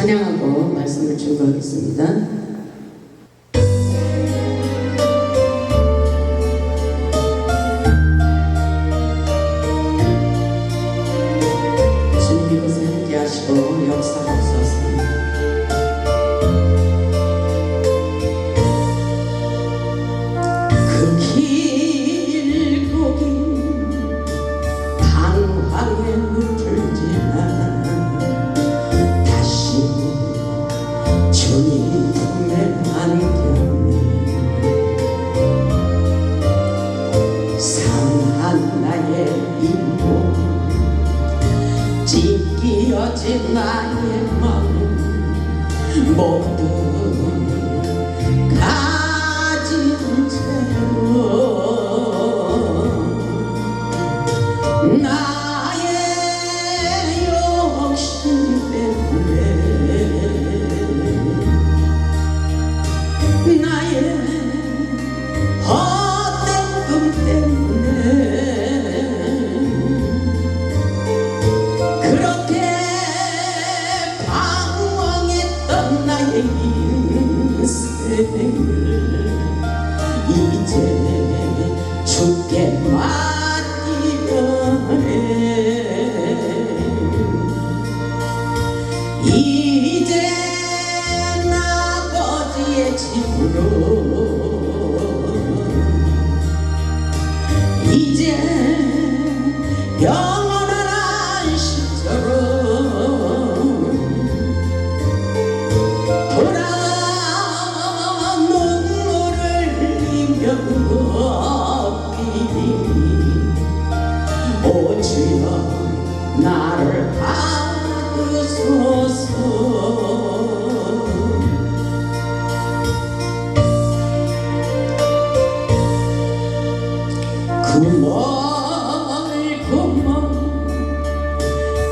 찬양하고 말씀을 증거하겠습니다. 주님 이곳에 함께하시고 역사하옵소서. 그 길고긴 방황의 늪을 지나 다시 주님 품에 안겼네. 상한 나의 인고 찢기어진 나의 마음 모두 가진 채로 나의 욕심 때문에 나의 헛된 꿈 때문에 그렇게 방황했던 나의 인생을 이제 주께 맡기려네. 이제 아버지의 집으로 이제 영원한 안식처로 돌아와 눈물을 흘리며 오 주여 나를 받으소서.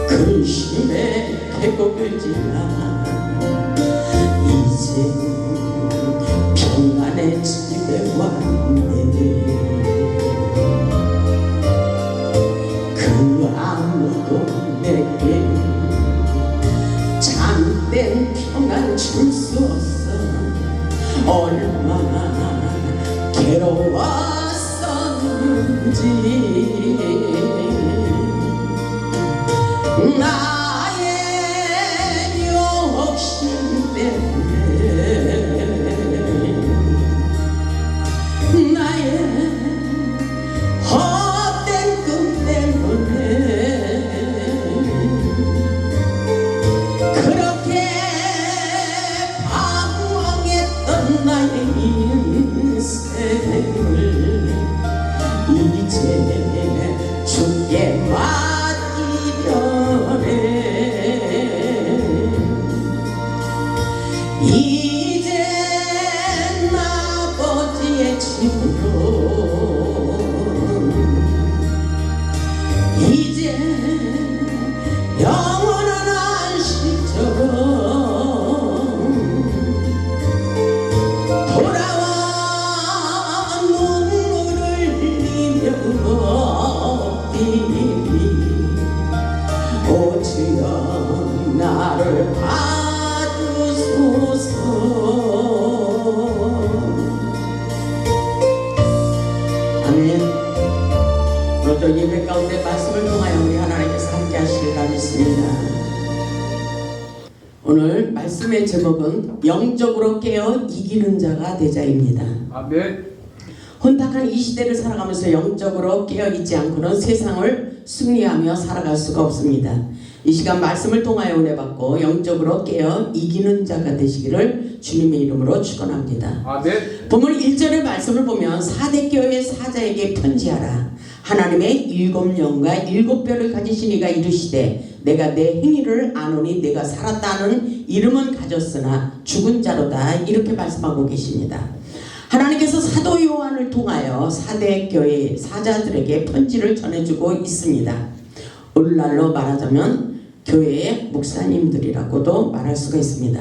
근심의 계곡을 지나 이제 평안의 집에 왔네. 그 아무도 내게 참된 평안 줄 수 없어. 얼마나 괴로웠었는지 나의 욕심 때문에 나의 헛된 꿈 때문에 그렇게 방황했던 나의 인생을 이제 주께 이제 아버지의 집으로 이제 영원한 안식처로 돌아와 눈물을 흘리며 오 주여 나를 아멘. 오늘도 예배 가운데 말씀을 통하여 우리 하나님께서 함께 하시리라 믿습니다. 오늘 말씀의 제목은 영적으로 깨어 이기는 자가 되자입니다. 아멘. 혼탁한 이 시대를 살아가면서 영적으로 깨어있지 않고는 세상을 승리하며 살아갈 수가 없습니다. 이 시간 말씀을 통하여 은혜 받고 영적으로 깨어 이기는 자가 되시기를 주님의 이름으로 축원합니다. 아멘. 본문 1절의 말씀을 보면 사대교회 사자에게 편지하라. 하나님의 7영과 7뼈를 가지신 이가 이르시되 내가 내 행위를 아노니 내가 살았다는 이름은 가졌으나 죽은 자로다. 이렇게 말씀하고 계십니다. 하나님께서 사도 요한을 통하여 사대교회 사자들에게 편지를 전해주고 있습니다. 오늘날로 말하자면 교회의 목사님들이라고도 말할 수가 있습니다.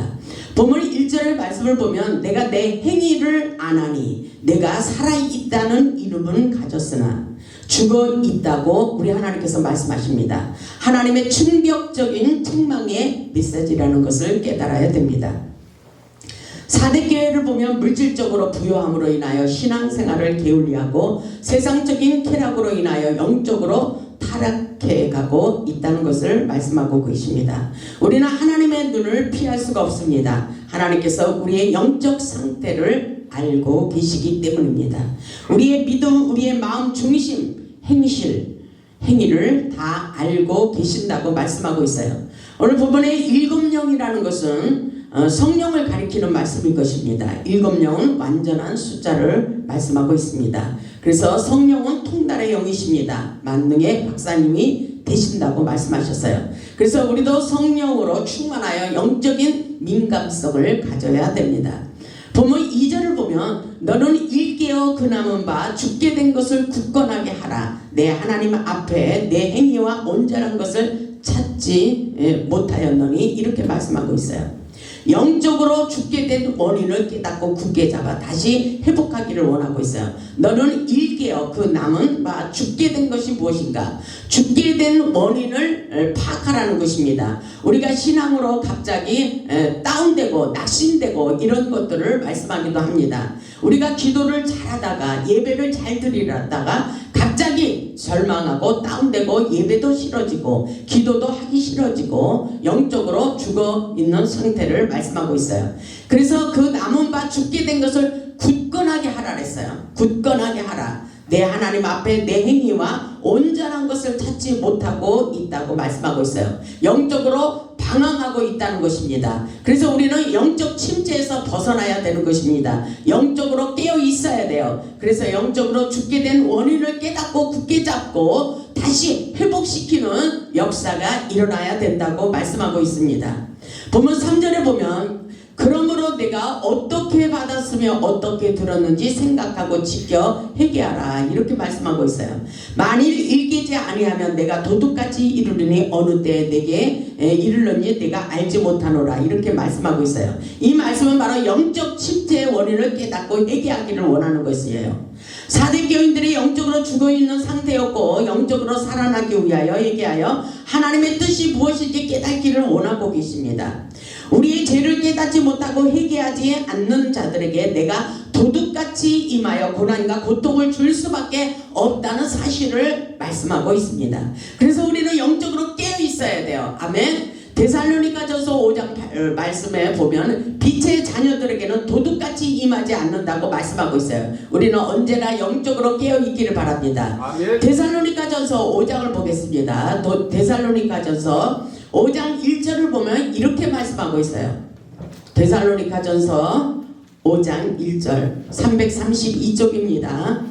보면 1절의 말씀을 보면 내가 내 행위를 안 하니 내가 살아있다는 이름은 가졌으나 죽어 있다고 우리 하나님께서 말씀하십니다. 하나님의 충격적인 책망의 메시지라는 것을 깨달아야 됩니다. 4대 교회를 보면 물질적으로 부유함으로 인하여 신앙생활을 게을리하고 세상적인 쾌락으로 인하여 영적으로 타락해 가고 있다는 것을 말씀하고 계십니다. 우리는 하나님의 눈을 피할 수가 없습니다. 하나님께서 우리의 영적 상태를 알고 계시기 때문입니다. 우리의 믿음, 우리의 마음 중심, 행위를 다 알고 계신다고 말씀하고 있어요. 오늘 본문의 7영이라는 것은 성령을 가리키는 말씀일 것입니다. 7영은 완전한 숫자를 말씀하고 있습니다. 그래서 성령은 통달의 영이십니다. 만능의 박사님이 되신다고 말씀하셨어요. 그래서 우리도 성령으로 충만하여 영적인 민감성을 가져야 됩니다. 보면 2절을 보면 너는 일깨어 그 남은 바 죽게 된 것을 굳건하게 하라. 내 하나님 앞에 내 행위와 온전한 것을 찾지 못하였노니 이렇게 말씀하고 있어요. 영적으로 죽게 된 원인을 깨닫고 굳게 잡아 다시 회복하기를 원하고 있어요. 너는 일깨어 그 남은 바 죽게 된 것이 무엇인가? 죽게 된 원인을 파악하라는 것입니다. 우리가 신앙으로 갑자기 다운되고 낙심되고 이런 것들을 말씀하기도 합니다. 우리가 기도를 잘하다가 예배를 잘 드리다가 갑자기 절망하고 다운되고 예배도 싫어지고 기도도 하기 싫어지고 영적으로 죽어 있는 상태를 말씀하고 있어요. 그래서 그 남은 바 죽게 된 것을 굳건하게 하라 그랬어요. 굳건하게 하라. 내 하나님 앞에 내 행위와 온전한 것을 찾지 못하고 있다고 말씀하고 있어요. 영적으로 방황하고 있다는 것입니다. 그래서 우리는 영적 침체에서 벗어나야 되는 것입니다. 영적으로 깨어 있어야 돼요. 그래서 영적으로 죽게 된 원인을 깨닫고 굳게 잡고 다시 회복시키는 역사가 일어나야 된다고 말씀하고 있습니다. 보면 3절에 보면 그러므로 내가 어떻게 받았으며 어떻게 들었는지 생각하고 지켜 회개하라 이렇게 말씀하고 있어요. 만일 일깨지 아니하면 내가 도둑같이 이르리니 어느 때에 내게 이르렀니 내가 알지 못하노라 이렇게 말씀하고 있어요. 이 말씀은 바로 영적 침체의 원인을 깨닫고 회개하기를 원하는 것이에요. 4대 교인들이 영적으로 죽어있는 상태였고 영적으로 살아나기 위하여 회개하여 하나님의 뜻이 무엇인지 깨닫기를 원하고 계십니다. 우리의 죄를 깨닫지 못하고 회개하지 않는 자들에게 내가 도둑같이 임하여 고난과 고통을 줄 수밖에 없다는 사실을 말씀하고 있습니다. 그래서 우리는 영적으로 깨어 있어야 돼요. 아멘. 데살로니가전서 5장 말씀에 보면 빛의 자녀들에게는 도둑같이 임하지 않는다고 말씀하고 있어요. 우리는 언제나 영적으로 깨어 있기를 바랍니다. 아멘. 데살로니가전서 5장을 보겠습니다. 데살로니가전서 5장 1절을 보면 이렇게 말씀하고 있어요. 데살로니가전서 5장 1절 332쪽입니다.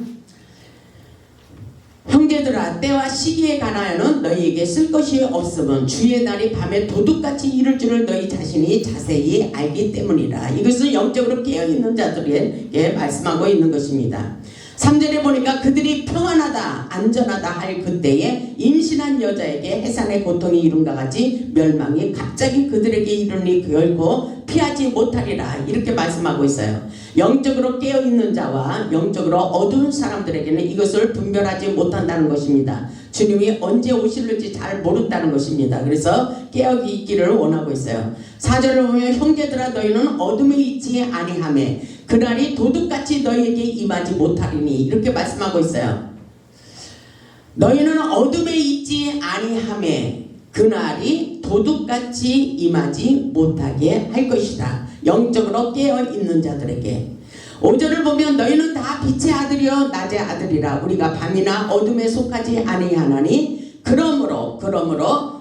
형제들아 때와 시기에 관하여는 너희에게 쓸 것이 없으면 주의 날이 밤에 도둑같이 이를 줄을 너희 자신이 자세히 알기 때문이라. 이것은 영적으로 깨어있는 자들에게 말씀하고 있는 것입니다. 3절에 보니까 그들이 평안하다 안전하다 할 그때에 임신한 여자에게 해산의 고통이 이룬과 같이 멸망이 갑자기 그들에게 이르니 결코 피하지 못하리라 이렇게 말씀하고 있어요. 영적으로 깨어있는 자와 영적으로 어두운 사람들에게는 이것을 분별하지 못한다는 것입니다. 주님이 언제 오실는지 잘 모른다는 것입니다. 그래서 깨어 있기를 원하고 있어요. 4절을 보면 형제들아 너희는 어둠에 있지 아니하매 그날이 도둑같이 너희에게 임하지 못하리니 이렇게 말씀하고 있어요. 너희는 어둠에 있지 아니하매 그날이 도둑같이 임하지 못하게 할 것이다. 영적으로 깨어있는 자들에게 5절을 보면 너희는 다 빛의 아들이여 낮의 아들이라 우리가 밤이나 어둠에 속하지 아니하나니 그러므로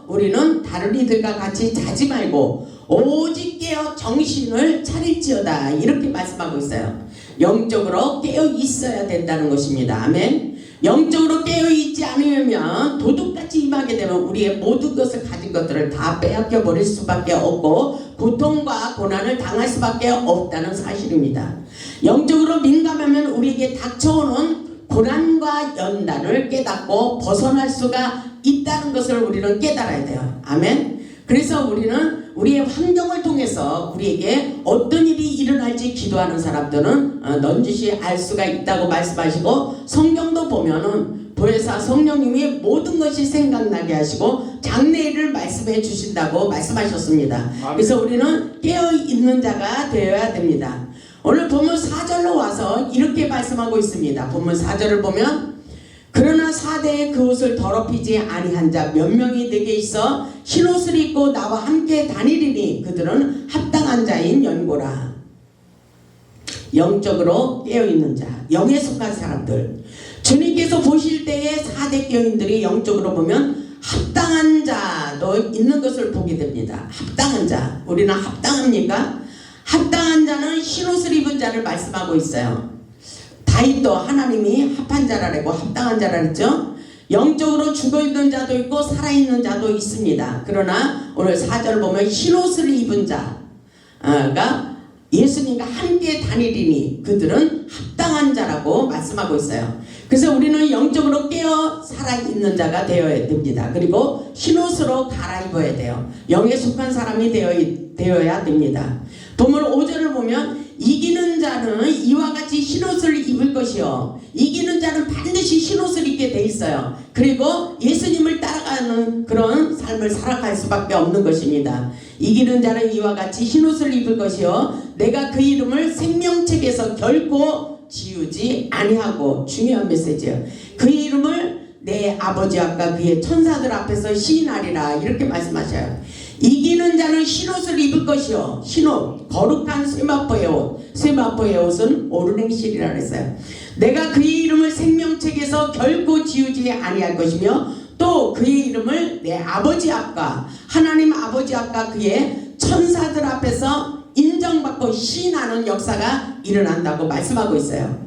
우리는 다른 이들과 같이 자지 말고 오직 깨어 정신을 차릴지어다 이렇게 말씀하고 있어요. 영적으로 깨어 있어야 된다는 것입니다. 아멘. 영적으로 깨어 있지 않으면 도둑같이 임하게 되면 우리의 모든 것을 가진 것들을 다 빼앗겨 버릴 수밖에 없고 고통과 고난을 당할 수밖에 없다는 사실입니다. 영적으로 민감하면 우리에게 닥쳐오는 고난과 연단을 깨닫고 벗어날 수가 있다는 것을 우리는 깨달아야 돼요. 아멘. 그래서 우리는 우리의 환경을 통해서 우리에게 어떤 일이 일어날지 기도하는 사람들은 넌지시 알 수가 있다고 말씀하시고, 성경도 보면은 보혜사 성령님이 모든 것이 생각나게 하시고 장래일을 말씀해 주신다고 말씀하셨습니다. 그래서 우리는 깨어있는 자가 되어야 됩니다. 오늘 본문 4절로 와서 이렇게 말씀하고 있습니다. 본문 4절을 보면, 그러나 사대에 그 옷을 더럽히지 아니한 자 몇 명이 내게 있어 흰옷을 입고 나와 함께 다니리니 그들은 합당한 자인 연고라. 영적으로 깨어있는 자, 영에 속한 사람들, 주님께서 보실 때에 사대 교인들이 영적으로 보면 합당한 자도 있는 것을 보게 됩니다. 합당한 자, 우리는 합당합니까? 합당한 자는 흰옷을 입은 자를 말씀하고 있어요. 다윗도 하나님이 합한 자라고 합당한 자라 했죠. 영적으로 죽어있는 자도 있고 살아있는 자도 있습니다. 그러나 오늘 4절 보면 흰옷을 입은 자가 예수님과 함께 다니리니 그들은 합당한 자라고 말씀하고 있어요. 그래서 우리는 영적으로 깨어 살아있는 자가 되어야 됩니다. 그리고 흰옷으로 갈아입어야 돼요. 영에 속한 사람이 되어야 됩니다. 본문 5절을 보면, 이기는 자는 이와 같이 흰옷을 입을 것이요, 이기는 자는 반드시 흰옷을 입게 돼 있어요. 그리고 예수님을 따라가는 그런 삶을 살아갈 수밖에 없는 것입니다. 이기는 자는 이와 같이 흰옷을 입을 것이요, 내가 그 이름을 생명책에서 결코 지우지 아니하고, 중요한 메시지예요. 그 이름을 내 아버지 앞과 그의 천사들 앞에서 시인하리라, 이렇게 말씀하셔요. 이기는 자는 흰옷을 입을 것이요, 흰옷, 거룩한 세마포의 옷, 세마포의 옷은 오르냉실이라 그랬어요. 내가 그의 이름을 생명책에서 결코 지우지 아니할 것이며, 또 그의 이름을 내 아버지 앞과 하나님 아버지 앞과 그의 천사들 앞에서 인정받고 시인하는 역사가 일어난다고 말씀하고 있어요.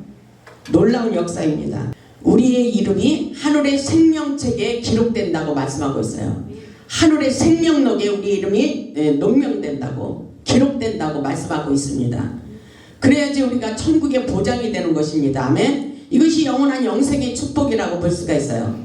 놀라운 역사입니다. 우리의 이름이 하늘의 생명책에 기록된다고 말씀하고 있어요. 하늘의 생명록에 우리 이름이 농명된다고, 기록된다고 말씀하고 있습니다. 그래야지 우리가 천국의 보장이 되는 것입니다. 아멘. 이것이 영원한 영생의 축복이라고 볼 수가 있어요.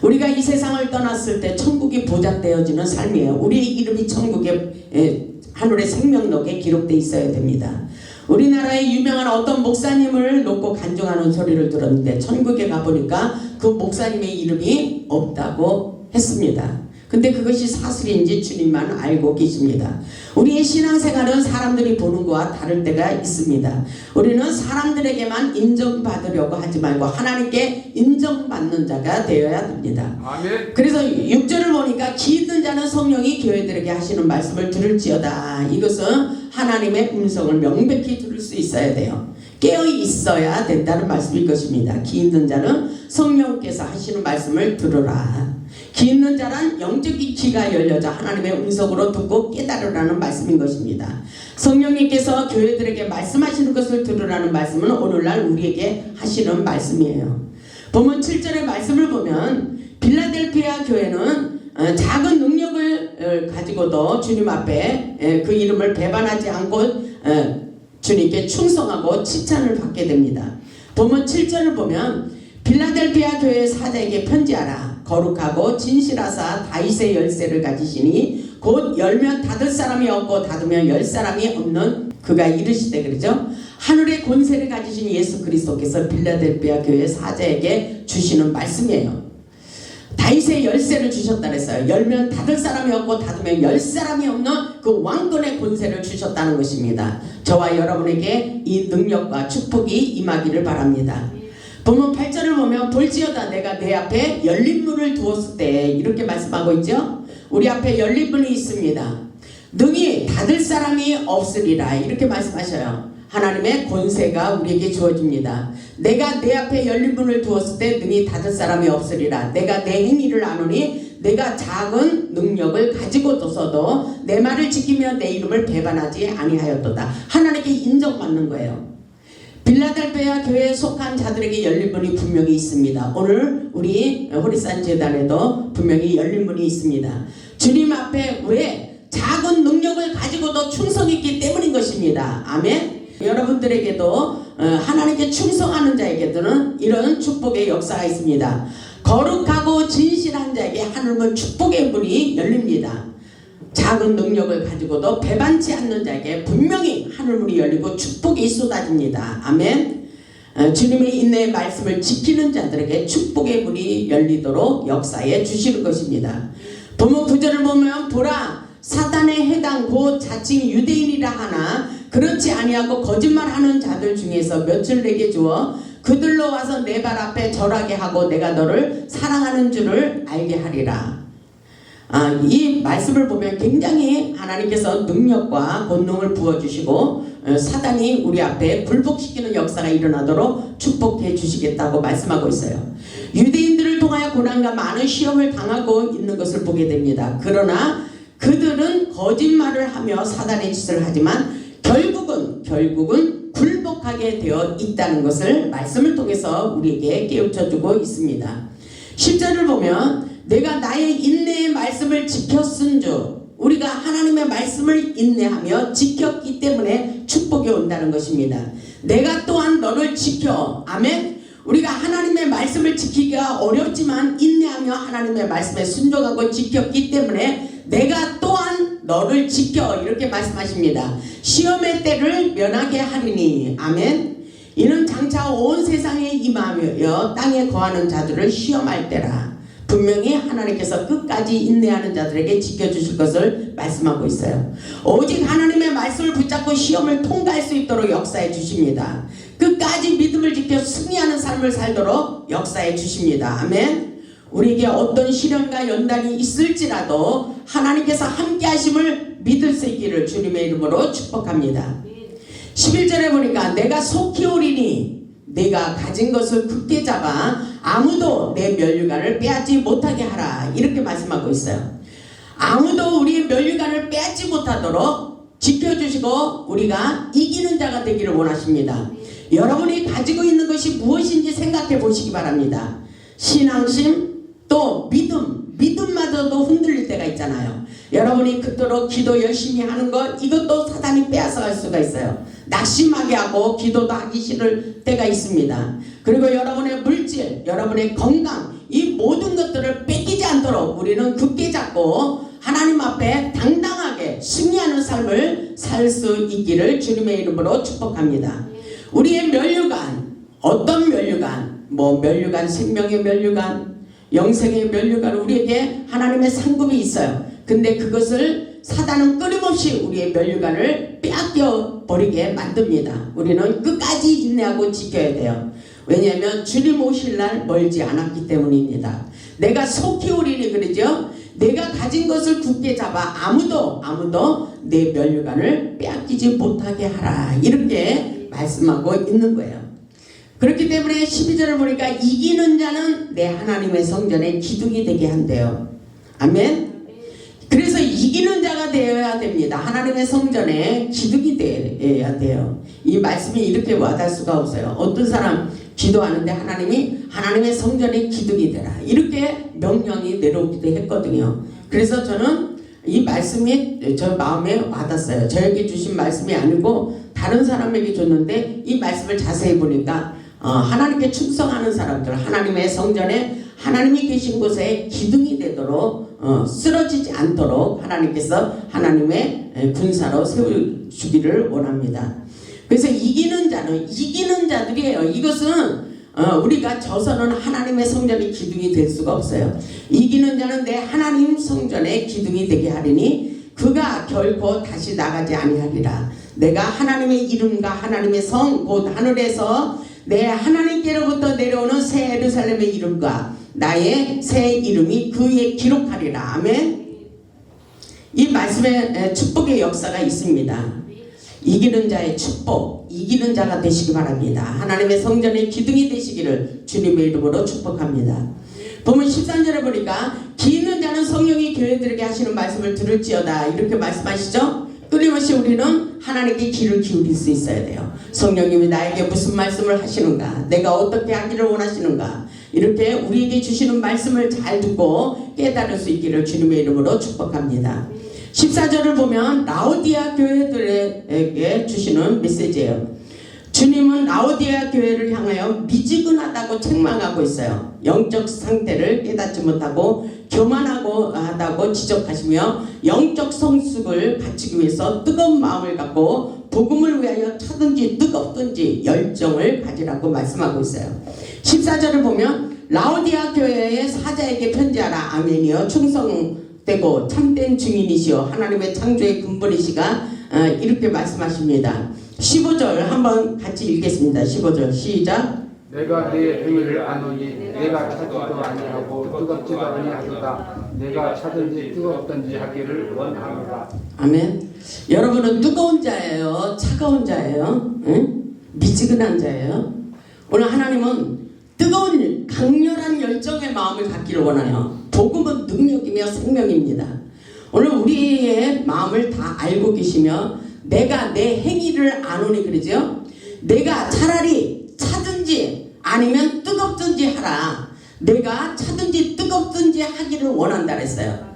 우리가 이 세상을 떠났을 때 천국이 보장되어지는 삶이에요. 우리의 이름이 천국의 하늘의 생명록에 기록되어 있어야 됩니다. 우리나라에 유명한 어떤 목사님을 놓고 간증하는 소리를 들었는데, 천국에 가보니까 그 목사님의 이름이 없다고 했습니다. 근데 그것이 사실인지 주님만 알고 계십니다. 우리의 신앙생활은 사람들이 보는 것과 다를 때가 있습니다. 우리는 사람들에게만 인정받으려고 하지 말고 하나님께 인정받는 자가 되어야 됩니다. 아멘. 그래서 6절을 보니까 기있는 자는 성령이 교회들에게 하시는 말씀을 들을지어다. 이것은 하나님의 음성을 명백히 들을 수 있어야 돼요. 깨어 있어야 된다는 말씀일 것입니다. 기있는 자는 성령께서 하시는 말씀을 들으라. 기있는 자란 영적인 귀가 열려져 하나님의 음성으로 듣고 깨달으라는 말씀인 것입니다. 성령님께서 교회들에게 말씀하시는 것을 들으라는 말씀은 오늘날 우리에게 하시는 말씀이에요. 본문 7절의 말씀을 보면, 빌라델피아 교회는 작은 능력을 가지고도 주님 앞에 그 이름을 배반하지 않고 주님께 충성하고 칭찬을 받게 됩니다. 본문 7절을 보면, 빌라델피아 교회 사자에게 편지하라. 거룩하고 진실하사 다윗의 열쇠를 가지시니 곧 열면 닫을 사람이 없고 닫으면 열 사람이 없는 그가 이르시되, 그러죠. 하늘의 권세를 가지신 예수 그리스도께서 빌라델피아 교회 사자에게 주시는 말씀이에요. 다윗의 열쇠를 주셨다 그랬어요. 열면 닫을 사람이 없고 닫으면 열 사람이 없는 그 왕권의 권세를 주셨다는 것입니다. 저와 여러분에게 이 능력과 축복이 임하기를 바랍니다. 본문 8절을 보면, 볼지어다 내가 내 앞에 열린 문을 두었을 때, 이렇게 말씀하고 있죠. 우리 앞에 열린 문이 있습니다. 능히 닫을 사람이 없으리라, 이렇게 말씀하셔요. 하나님의 권세가 우리에게 주어집니다. 내가 내 앞에 열린 문을 두었을 때 능히 닫을 사람이 없으리라. 내가 내 행위를 아노니 내가 작은 능력을 가지고 둬서도 내 말을 지키며 내 이름을 배반하지 아니하였도다. 하나님께 인정받는 거예요. 빌라델피아 교회에 속한 자들에게 열린 문이 분명히 있습니다. 오늘 우리 호리산 재단에도 분명히 열린 문이 있습니다. 주님 앞에 왜? 작은 능력을 가지고도 충성했기 때문인 것입니다. 아멘. 여러분들에게도 하나님께 충성하는 자에게는 이런 축복의 역사가 있습니다. 거룩하고 진실한 자에게 하늘문 축복의 문이 열립니다. 작은 능력을 가지고도 배반치 않는 자에게 분명히 하늘문이 열리고 축복이 쏟아집니다. 아멘. 주님의 인내의 말씀을 지키는 자들에게 축복의 문이 열리도록 역사해 주시는 것입니다. 본문 9절을 보면 보라 사단의 해당 곧 자칭 유대인이라 하나 그렇지 아니하고 거짓말하는 자들 중에서 몇을 내게 주어 그들로 와서 내 발 앞에 절하게 하고 내가 너를 사랑하는 줄을 알게 하리라. 이 말씀을 보면 굉장히 하나님께서 능력과 권능을 부어주시고 사단이 우리 앞에 굴복시키는 역사가 일어나도록 축복해 주시겠다고 말씀하고 있어요. 유대인들을 통하여 고난과 많은 시험을 당하고 있는 것을 보게 됩니다. 그러나 그들은 거짓말을 하며 사단의 짓을 하지만 결국은 굴복하게 되어 있다는 것을 말씀을 통해서 우리에게 깨우쳐주고 있습니다. 10절을 보면 내가 나의 인내의 말씀을 지켰은즉 우리가 하나님의 말씀을 인내하며 지켰기 때문에 축복이 온다는 것입니다. 내가 또한 너를 지켜. 아멘. 우리가 하나님의 말씀을 지키기가 어렵지만 인내하며 하나님의 말씀에 순종하고 지켰기 때문에 내가 또한 너를 지켜 이렇게 말씀하십니다. 시험의 때를 면하게 하리니. 아멘. 이는 장차 온 세상에 임하며 땅에 거하는 자들을 시험할 때라. 분명히 하나님께서 끝까지 인내하는 자들에게 지켜주실 것을 말씀하고 있어요. 오직 하나님의 말씀을 붙잡고 시험을 통과할 수 있도록 역사해 주십니다. 끝까지 믿음을 지켜 승리하는 삶을 살도록 역사해 주십니다. 아멘. 우리에게 어떤 시련과 연단이 있을지라도 하나님께서 함께 하심을 믿을 수 있기를 주님의 이름으로 축복합니다. 11절에 보니까 내가 속히 오리니 내가 가진 것을 굳게 잡아 아무도 내 면류관을 빼앗지 못하게 하라 이렇게 말씀하고 있어요. 아무도 우리의 면류관을 빼앗지 못하도록 지켜주시고 우리가 이기는 자가 되기를 원하십니다. 여러분이 가지고 있는 것이 무엇인지 생각해 보시기 바랍니다. 신앙심 또 믿음마저도 흔들릴 때가 있잖아요. 여러분이 그토록 기도 열심히 하는 것 이것도 사단이 빼앗아갈 수가 있어요. 낙심하게 하고 기도도 하기 싫을 때가 있습니다. 그리고 여러분의 물질, 여러분의 건강 이 모든 것들을 뺏기지 않도록 우리는 굳게 잡고 하나님 앞에 당당하게 승리하는 삶을 살 수 있기를 주님의 이름으로 축복합니다. 우리의 면류관, 어떤 면류관? 면류관, 생명의 면류관, 영생의 면류관 우리에게 하나님의 상급이 있어요. 근데 그것을 사단은 끊임없이 우리의 면류관을 빼앗겨 버리게 만듭니다. 우리는 끝까지 인내하고 지켜야 돼요. 왜냐하면 주님 오실 날 멀지 않았기 때문입니다. 내가 속히 오리니 그러죠. 내가 가진 것을 굳게 잡아 아무도 내 면류관을 빼앗기지 못하게 하라 이렇게 말씀하고 있는 거예요. 그렇기 때문에 12절을 보니까 이기는 자는 내 하나님의 성전에 기둥이 되게 한대요. 아멘. 그래서 이기는 자가 되어야 됩니다. 하나님의 성전에 기둥이 되어야 돼요. 이 말씀이 이렇게 와닿을 수가 없어요. 어떤 사람 기도하는데 하나님이 하나님의 성전에 기둥이 되라 이렇게 명령이 내려오기도 했거든요. 그래서 저는 이 말씀이 저 마음에 와닿았어요. 저에게 주신 말씀이 아니고 다른 사람에게 줬는데 이 말씀을 자세히 보니까 하나님께 충성하는 사람들 하나님의 성전에 하나님이 계신 곳에 기둥이 되도록 쓰러지지 않도록 하나님께서 하나님의 군사로 세워주기를 원합니다. 그래서 이기는 자들이에요. 이것은 우리가 져서는 하나님의 성전의 기둥이 될 수가 없어요. 이기는 자는 내 하나님 성전의 기둥이 되게 하리니 그가 결코 다시 나가지 아니하리라. 내가 하나님의 이름과 하나님의 성 곧 하늘에서 내 하나님께로부터 내려오는 새 예루살렘의 이름과 나의 새 이름이 그에 기록하리라. 아멘. 이 말씀에 축복의 역사가 있습니다. 이기는 자의 축복, 이기는 자가 되시기 바랍니다. 하나님의 성전의 기둥이 되시기를 주님의 이름으로 축복합니다. 보면 13절에 보니까 기 있는 자는 성령이 교회들에게 하시는 말씀을 들을지어다 이렇게 말씀하시죠. 끊임없이 우리는 하나님께 귀를 기울일 수 있어야 돼요. 성령님이 나에게 무슨 말씀을 하시는가, 내가 어떻게 하기를 원하시는가, 이렇게 우리에게 주시는 말씀을 잘 듣고 깨달을 수 있기를 주님의 이름으로 축복합니다. 14절을 보면 라오디아 교회들에게 주시는 메시지예요. 주님은 라오디아 교회를 향하여 미지근하다고 책망하고 있어요. 영적 상태를 깨닫지 못하고 교만하고 하다고 지적하시며 영적 성숙을 갖추기 위해서 뜨거운 마음을 갖고 복음을 위하여 차든지 뜨겁든지 열정을 가지라고 말씀하고 있어요. 14절을 보면 라오디아 교회의 사자에게 편지하라. 아멘이여 충성되고 참된 증인이시여 하나님의 창조의 근본이시가 이렇게 말씀하십니다. 15절 한번 같이 읽겠습니다. 15절 시작. 내가 네 행위를 아노니 내가 차지도 아니하고 뜨겁지도 아니하도다. 내가 차든지 뜨겁든지 하기를 원합니다. 아멘. 여러분은 뜨거운 자예요? 차가운 자예요? 응? 미지근한 자예요? 오늘 하나님은 뜨거운 강렬한 열정의 마음을 갖기를 원해요. 복음은 능력이며 생명입니다. 오늘 우리의 마음을 다 알고 계시며 내가 내 행위를 아노니 그러죠? 내가 차라리 차든지 아니면 뜨겁든지 하라. 내가 차든지 뜨겁든지 하기를 원한다 그랬어요.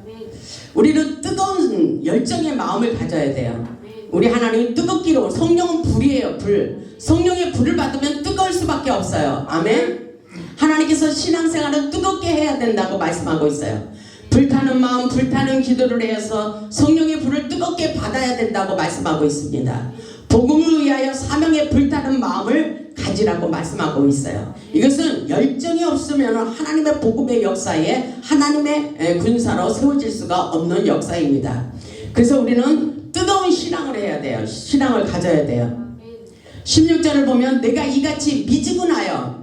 우리는 뜨거운 열정의 마음을 가져야 돼요. 우리 하나님이 뜨겁기로 성령은 불이에요. 불. 성령의 불을 받으면 뜨거울 수밖에 없어요. 아멘. 하나님께서 신앙생활은 뜨겁게 해야 된다고 말씀하고 있어요. 불타는 마음, 불타는 기도를 해서 성령의 불을 뜨겁게 받아야 된다고 말씀하고 있습니다. 복음을 위하여 사명에 불타는 마음을 가지라고 말씀하고 있어요. 이것은 열정이 없으면 하나님의 복음의 역사에 하나님의 군사로 세워질 수가 없는 역사입니다. 그래서 우리는 뜨거운 신앙을 해야 돼요. 신앙을 가져야 돼요. 16절을 보면 내가 이같이 미지근하여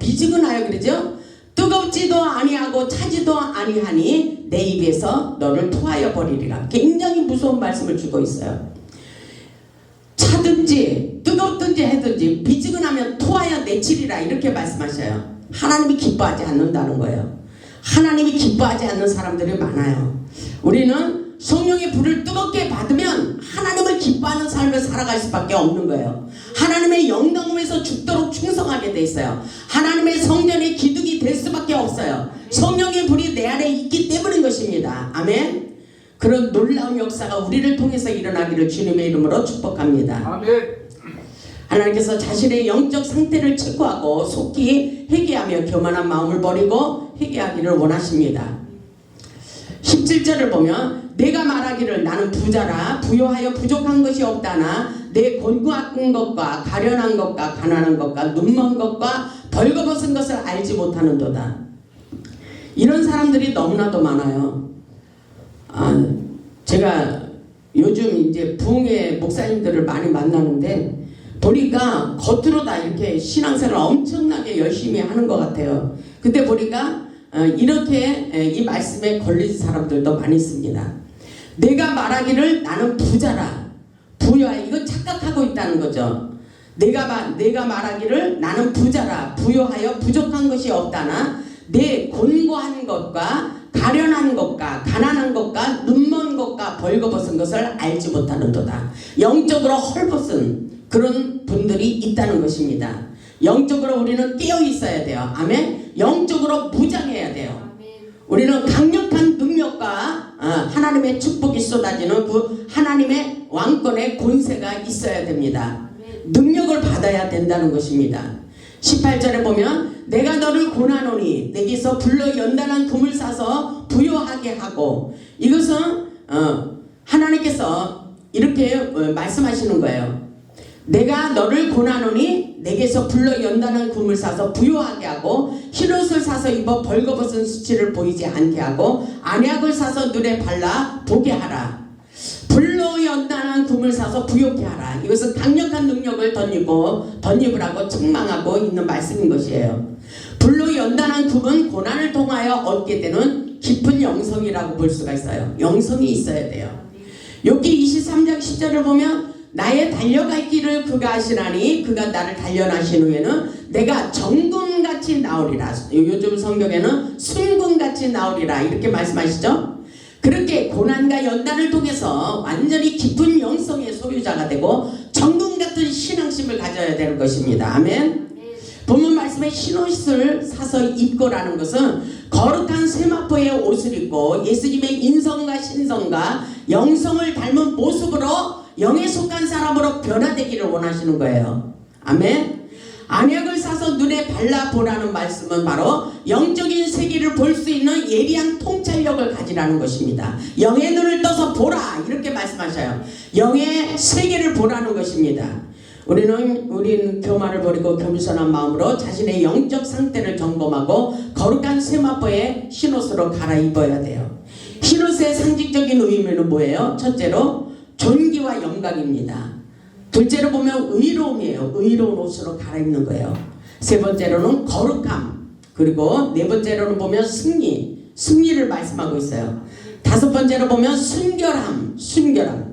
그러죠? 뜨겁지도 아니하고 차지도 아니하니 내 입에서 너를 토하여 버리리라. 굉장히 무서운 말씀을 주고 있어요. 차든지 뜨겁든지 해든지 미지근하면 토하여 내치리라 이렇게 말씀하셔요. 하나님이 기뻐하지 않는다는 거예요. 하나님이 기뻐하지 않는 사람들이 많아요. 우리는 성령의 불을 뜨겁게 받으면 하나님을 기뻐하는 삶을 살아갈 수밖에 없는 거예요. 하나님의 영광에서 죽도록 충성하게 돼 있어요. 하나님의 성전의 기둥이 될 수밖에 없어요. 성령의 불이 내 안에 있기 때문인 것입니다. 아멘. 그런 놀라운 역사가 우리를 통해서 일어나기를 주님의 이름으로 축복합니다. 아멘. 하나님께서 자신의 영적 상태를 체크하고 속히 회개하며 교만한 마음을 버리고 회개하기를 원하십니다. 17절을 보면 내가 말하기를 나는 부자라 부요하여 부족한 것이 없다나 내 곤고한 것과 가련한 것과 가난한 것과 눈먼 것과 벌거벗은 것을 알지 못하는도다. 이런 사람들이 너무나도 많아요. 제가 요즘 이제 부흥회 목사님들을 많이 만나는데 보니까 겉으로 다 이렇게 신앙생활을 엄청나게 열심히 하는 것 같아요. 근데 보니까 이렇게 이 말씀에 걸린 사람들도 많이 있습니다. 내가 말하기를 나는 부자라 부여하 이거 착각하고 있다는 거죠. 내가 말하기를 나는 부자라 부여하여 부족한 것이 없다나 내 곤고한 것과 가련한 것과 가난한 것과 눈먼 것과 벌거벗은 것을 알지 못하는도다. 영적으로 헐벗은 그런 분들이 있다는 것입니다. 영적으로 우리는 깨어 있어야 돼요. 아멘. 영적으로 무장해야 돼요. 우리는 강력한 능력과 하나님의 축복이 쏟아지는 그 하나님의 왕권의 권세가 있어야 됩니다. 능력을 받아야 된다는 것입니다. 18절에 보면 내가 너를 고나노니 내게서 불러 연단한 금을 사서 부요하게 하고 이것은 하나님께서 이렇게 말씀하시는 거예요. 내가 너를 고나노니 내게서 불러 연단한 금을 사서 부요하게 하고 흰옷을 사서 입어 벌거벗은 수치를 보이지 않게 하고 안약을 사서 눈에 발라 보게 하라. 불로 연단한 금을 사서 부요케 하라. 이것은 강력한 능력을 덧입으라고 책망하고 있는 말씀인 것이에요. 불로 연단한 금은 고난을 통하여 얻게 되는 깊은 영성이라고 볼 수가 있어요. 영성이 있어야 돼요. 여기 23장 10절을 보면 나의 달려갈 길을 그가 아시나니 그가 나를 단련하신 후에는 내가 정금같이 나오리라. 요즘 성경에는 순금같이 나오리라 이렇게 말씀하시죠. 그렇게 고난과 연단을 통해서 완전히 깊은 영성의 소유자가 되고 정금 같은 신앙심을 가져야 되는 것입니다. 아멘. 본문 말씀에 흰옷을 사서 입고라는 것은 거룩한 세마포의 옷을 입고 예수님의 인성과 신성과 영성을 닮은 모습으로 영에 속한 사람으로 변화되기를 원하시는 거예요. 아멘. 안약을 사서 눈에 발라보라는 말씀은 바로 영적인 세계를 볼 수 있는 예리한 통찰력을 가지라는 것입니다. 영의 눈을 떠서 보라 이렇게 말씀하셔요. 영의 세계를 보라는 것입니다. 우리는 교만을 버리고 겸손한 마음으로 자신의 영적 상태를 점검하고 거룩한 세마포의 흰옷으로 갈아입어야 돼요. 흰옷의 상징적인 의미는 뭐예요? 첫째로 존귀와 영광입니다. 둘째로 보면 의로움이에요. 의로운 옷으로 갈아입는 거예요. 세 번째로는 거룩함, 그리고 네 번째로는 보면 승리를 말씀하고 있어요. 다섯 번째로 보면 순결함,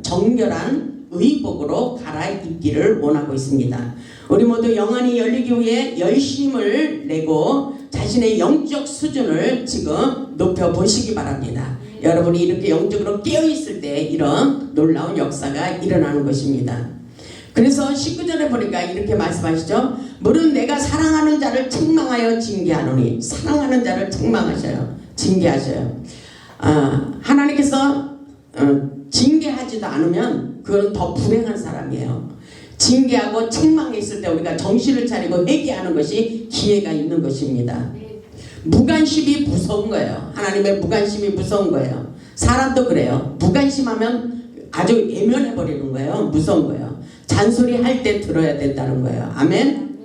정결한 의복으로 갈아입기를 원하고 있습니다. 우리 모두 영안이 열리기 위해 열심을 내고 자신의 영적 수준을 지금 높여보시기 바랍니다. 여러분이 이렇게 영적으로 깨어있을 때 이런 놀라운 역사가 일어나는 것입니다. 그래서 19절에 보니까 이렇게 말씀하시죠. 물은 내가 사랑하는 자를 책망하여 징계하노니, 사랑하는 자를 책망하셔요. 징계하셔요. 하나님께서 징계하지도 않으면 그건 더 불행한 사람이에요. 징계하고 책망했을 때 우리가 정신을 차리고 회개하는 것이 기회가 있는 것입니다. 무관심이 무서운 거예요. 하나님의 무관심이 무서운 거예요. 사람도 그래요. 무관심하면 아주 예면해 버리는 거예요. 무서운 거예요. 잔소리 할 때 들어야 된다는 거예요. 아멘.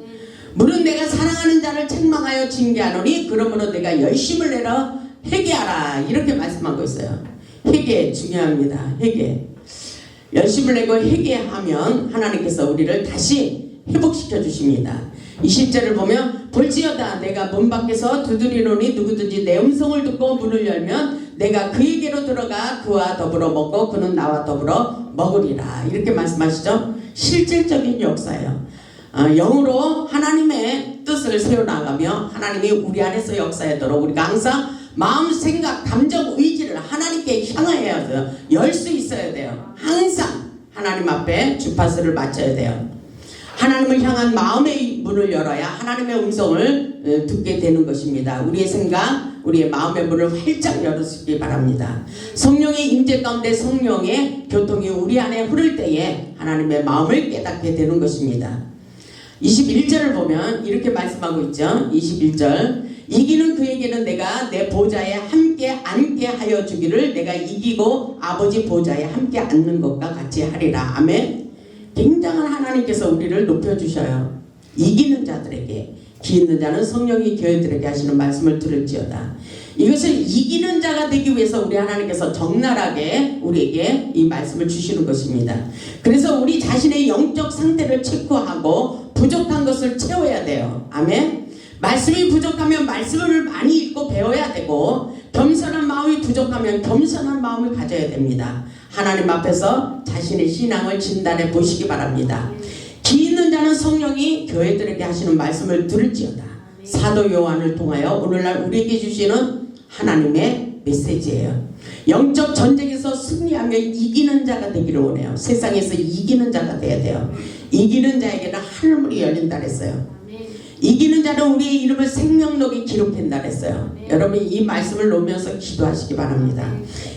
물은 내가 사랑하는 자를 책망하여 징계하노니 그러므로 내가 열심을 내라 회개하라 이렇게 말씀하고 있어요. 회개 중요합니다. 회개. 열심을 내고 회개하면 하나님께서 우리를 다시 회복시켜 주십니다. 20절을 보면 볼지어다 내가 문 밖에서 두드리노니 누구든지 내 음성을 듣고 문을 열면 내가 그에게로 들어가 그와 더불어 먹고 그는 나와 더불어 먹으리라 이렇게 말씀하시죠. 실질적인 역사예요. 영으로 하나님의 뜻을 세워나가며 하나님이 우리 안에서 역사하도록 우리가 항상 마음, 생각, 감정, 의지를 하나님께 향하여야 돼요. 열 수 있어야 돼요. 항상 하나님 앞에 주파수를 맞춰야 돼요. 하나님을 향한 마음의 문을 열어야 하나님의 음성을 듣게 되는 것입니다. 우리의 생각, 우리의 마음의 문을 활짝 열어주시기 바랍니다. 성령의 임재 가운데 성령의 교통이 우리 안에 흐를 때에 하나님의 마음을 깨닫게 되는 것입니다. 21절을 보면 이렇게 말씀하고 있죠. 21절 이기는 그에게는 내가 내 보좌에 함께 앉게 하여 주기를 내가 이기고 아버지 보좌에 함께 앉는 것과 같이 하리라. 아멘. 굉장한 하나님께서 우리를 높여주셔요. 이기는 자들에게, 기 있는 자는 성령이 교회들에게 하시는 말씀을 들을지어다. 이것을 이기는 자가 되기 위해서 우리 하나님께서 적나라하게 우리에게 이 말씀을 주시는 것입니다. 그래서 우리 자신의 영적 상태를 체크하고 부족한 것을 채워야 돼요. 아멘. 말씀이 부족하면 말씀을 많이 읽고 배워야 되고, 겸손한 마음이 부족하면 겸손한 마음을 가져야 됩니다. 하나님 앞에서 자신의 신앙을 진단해 보시기 바랍니다. 기 있는 자는 성령이 교회들에게 하시는 말씀을 들을지어다. 사도 요한을 통하여 오늘날 우리에게 주시는 하나님의 메시지예요. 영적 전쟁에서 승리하며 이기는 자가 되기를 원해요. 세상에서 이기는 자가 돼야 돼요. 이기는 자에게는 하늘문이 열린다 그랬어요. 이기는 자는 우리의 이름을 생명록에 기록한다 그랬어요. 여러분 이 말씀을 놓으면서 기도하시기 바랍니다.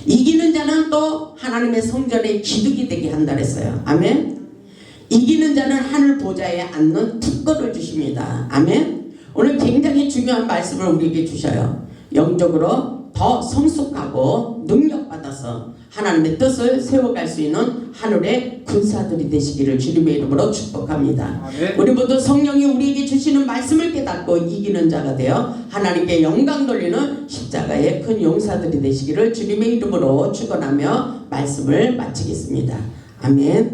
이기는 자는 또 하나님의 성전에 기둥이 되게 한다 그랬어요. 아멘. 이기는 자는 하늘 보좌에 앉는 특권을 주십니다. 아멘. 오늘 굉장히 중요한 말씀을 우리에게 주셔요. 영적으로 더 성숙하고 능력받아서 하나님의 뜻을 세워갈 수 있는 하늘의 군사들이 되시기를 주님의 이름으로 축복합니다. 아멘. 우리 모두 성령이 우리에게 주시는 말씀을 깨닫고 이기는 자가 되어 하나님께 영광 돌리는 십자가의 큰 용사들이 되시기를 주님의 이름으로 축원하며 말씀을 마치겠습니다. 아멘.